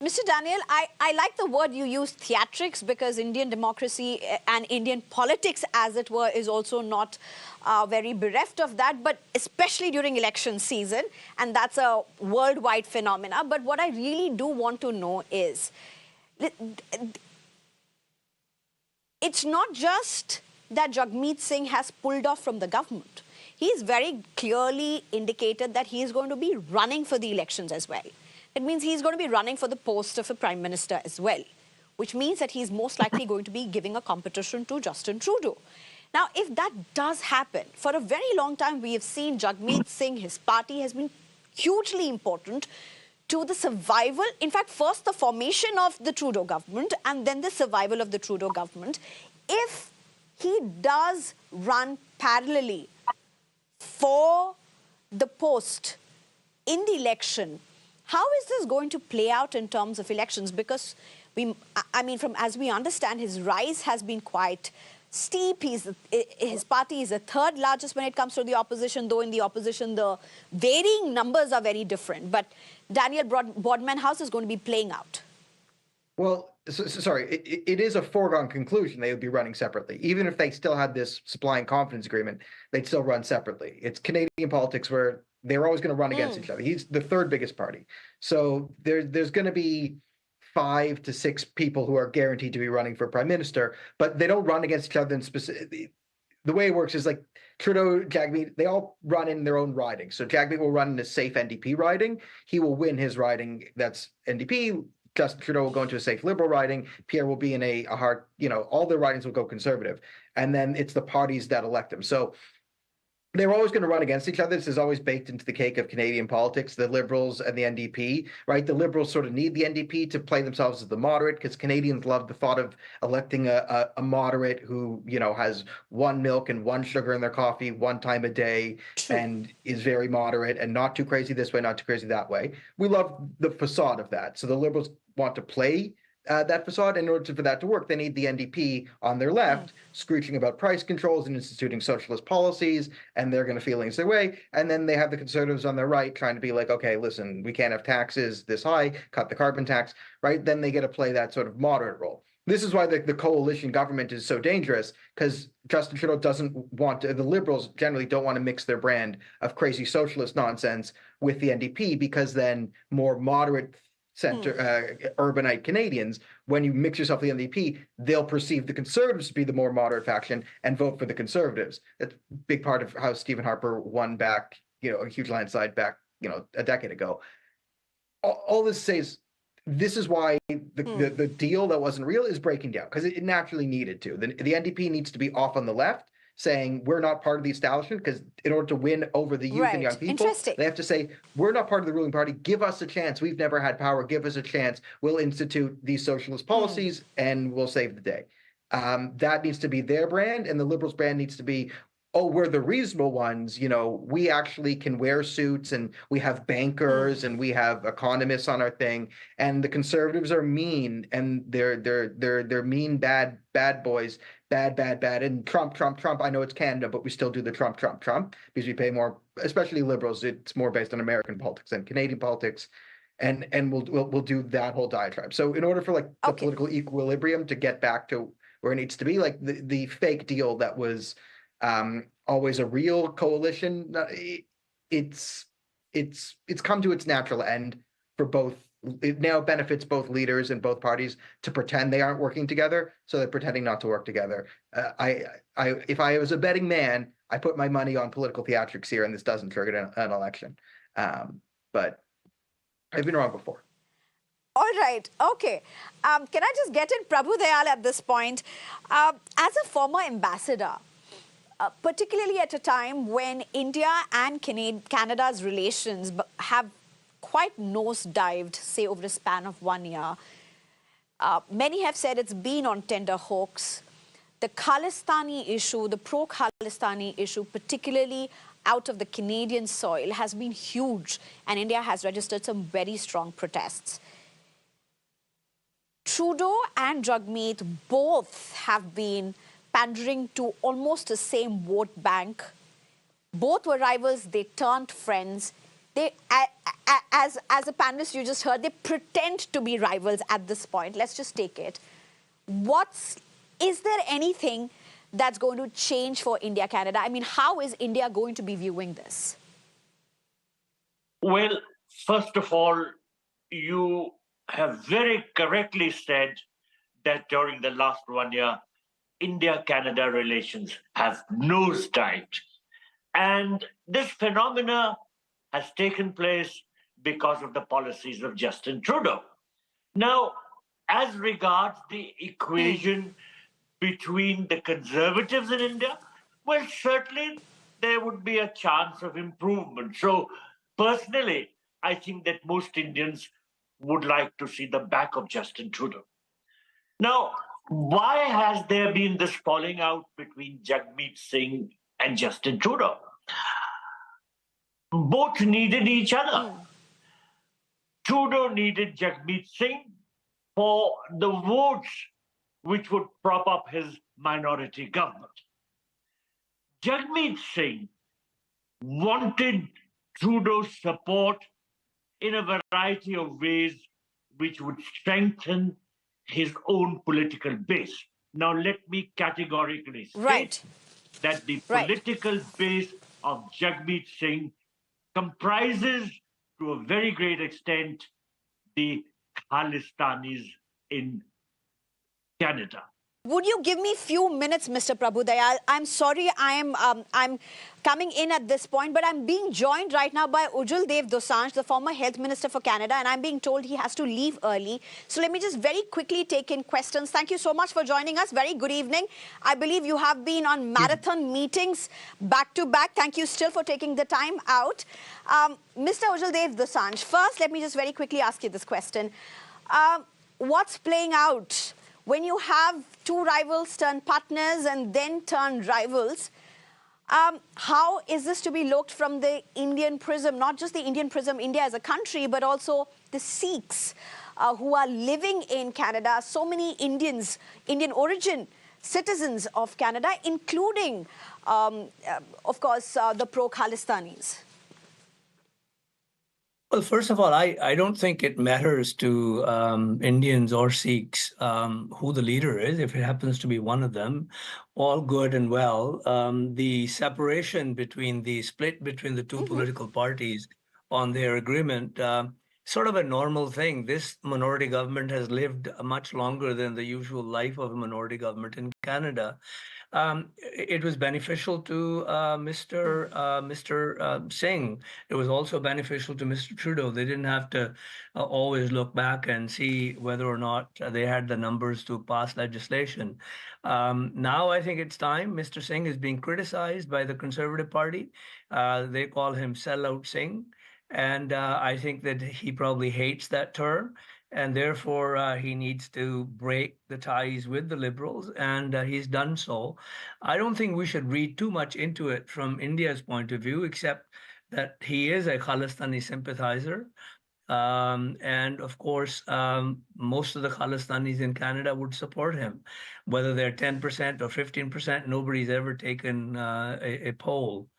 Mr. Daniel, I like the word you used, theatrics, because Indian democracy and Indian politics, as it were, is also not very bereft of that, but especially during election season, and that's a worldwide phenomena. But what I really do want to know is, it's not just that Jagmeet Singh has pulled off from the government. He's very clearly indicated that he is going to be running for the elections as well. It means he's going to be running for the post of a prime minister as well, which means that he's most likely going to be giving a competition to Justin Trudeau. Now, if that does happen, for a very long time, we have seen Jagmeet Singh, his party has been hugely important to the survival, in fact, first the formation of the Trudeau government and then the survival of the Trudeau government. If he does run parallelly for the post in the election, how is this going to play out in terms of elections? Because as we understand, his rise has been quite steep. His party is the third largest when it comes to the opposition, though in the opposition the varying numbers are very different. But Daniel Bordman, how's this going to be playing out? Well, sorry, it is a foregone conclusion they would be running separately. Even if they still had this supply and confidence agreement, they'd still run separately. It's Canadian politics where they're always going to run against each other. He's the third biggest party. So there's going to be 5 to 6 people who are guaranteed to be running for prime minister, but they don't run against each other in specific. The way it works is like Trudeau, Jagmeet, they all run in their own riding. So Jagmeet will run in a safe NDP riding. He will win his riding that's NDP. Justin Trudeau will go into a safe Liberal riding. Pierre will be in a hard, all their ridings will go Conservative. And then it's the parties that elect them. So they're always going to run against each other. This is always baked into the cake of Canadian politics, the Liberals and the NDP, right? The Liberals sort of need the NDP to play themselves as the moderate because Canadians love the thought of electing a moderate who, has 1 milk and 1 sugar in their coffee 1 time a day and is very moderate and not too crazy this way, not too crazy that way. We love the facade of that. So the Liberals want to play that facade. In order for that to work, they need the NDP on their left screeching about price controls and instituting socialist policies, and they're going to feel their way. And then they have the Conservatives on their right trying to be like, okay, listen, we can't have taxes this high, cut the carbon tax, right? Then they get to play that sort of moderate role. This is why the coalition government is so dangerous, because Justin Trudeau doesn't want to, the Liberals generally don't want to mix their brand of crazy socialist nonsense with the NDP, because then more moderate center urbanite Canadians, when you mix yourself with the NDP, they'll perceive the Conservatives to be the more moderate faction and vote for the Conservatives. That's a big part of how Stephen Harper won back, a huge landslide back, a decade ago. All this says, this is why the deal that wasn't real is breaking down, because it naturally needed to. The NDP needs to be off on the left, saying we're not part of the establishment, because in order to win over the youth and young people, they have to say, we're not part of the ruling party. Give us a chance. We've never had power. Give us a chance. We'll institute these socialist policies and we'll save the day. That needs to be their brand, and the Liberals' brand needs to be, oh, we're the reasonable ones. We actually can wear suits, and we have bankers and we have economists on our thing. And the Conservatives are mean, and they're mean, bad boys. Bad. And Trump. I know it's Canada, but we still do the Trump, because we pay more, especially Liberals. It's more based on American politics than Canadian politics. And we'll do that whole diatribe. So in order for the political equilibrium to get back to where it needs to be, like the fake deal that was always a real coalition, it's come to its natural end for both. It now benefits both leaders in both parties to pretend they aren't working together, so they're pretending not to work together. If I was a betting man, I put my money on political theatrics here, and this doesn't trigger an election. But I've been wrong before. All right. Okay. Can I just get in Prabhu Dayal at this point? As a former ambassador, particularly at a time when India and Canada's relations have quite nosedived, say, over a span of 1 year. Many have said it's been on tender hooks. The Khalistani issue, the pro-Khalistani issue, particularly out of the Canadian soil, has been huge, and India has registered some very strong protests. Trudeau and Jagmeet both have been pandering to almost the same vote bank. Both were rivals, they turned friends. they, as a panelist you just heard, they pretend to be rivals at this point. Let's just take it. Is there anything that's going to change for India, Canada? I mean, how is India going to be viewing this? Well, first of all, you have very correctly said that during the last 1 year, India-Canada relations have nosedived. And this phenomena has taken place because of the policies of Justin Trudeau. Now, as regards the equation between the conservatives in India, well, certainly there would be a chance of improvement. So personally, I think that most Indians would like to see the back of Justin Trudeau. Now, why has there been this falling out between Jagmeet Singh and Justin Trudeau? Both needed each other. Trudeau needed Jagmeet Singh for the votes which would prop up his minority government. Jagmeet Singh wanted Trudeau's support in a variety of ways which would strengthen his own political base. Now, let me categorically state that the political base of Jagmeet Singh comprises, to a very great extent, the Khalistanis in Canada. Would you give me a few minutes, Mr. Prabhudayal? I'm sorry I'm coming in at this point, but I'm being joined right now by Ujjwal Dev Dosanjh, the former Health Minister for Canada, and I'm being told he has to leave early. So let me just very quickly take in questions. Thank you so much for joining us. Very good evening. I believe you have been on marathon meetings back to back. Thank you still for taking the time out. Mr. Ujjwal Dev Dosanjh, first, let me just very quickly ask you this question. What's playing out when you have two rivals turn partners and then turn rivals? How is this to be looked from the Indian prism, not just the Indian prism, India as a country, but also the Sikhs who are living in Canada? So many Indians, Indian origin citizens of Canada, including, of course, the pro-Khalistanis. Well, first of all, I don't think it matters to Indians or Sikhs who the leader is, if it happens to be one of them. All good and well. The separation between the split between the two political parties on their agreement, sort of a normal thing. This minority government has lived much longer than the usual life of a minority government in Canada. It was beneficial to Mr. Singh. It was also beneficial to Mr. Trudeau. They didn't have to always look back and see whether or not they had the numbers to pass legislation. Now I think it's time. Mr. Singh is being criticized by the Conservative Party. They call him Sellout Singh. And I think that he probably hates that term. And therefore, he needs to break the ties with the Liberals, and he's done so. I don't think we should read too much into it from India's point of view, except that he is a Khalistani sympathizer. And of course, most of the Khalistanis in Canada would support him. Whether they're 10% or 15%, nobody's ever taken a poll.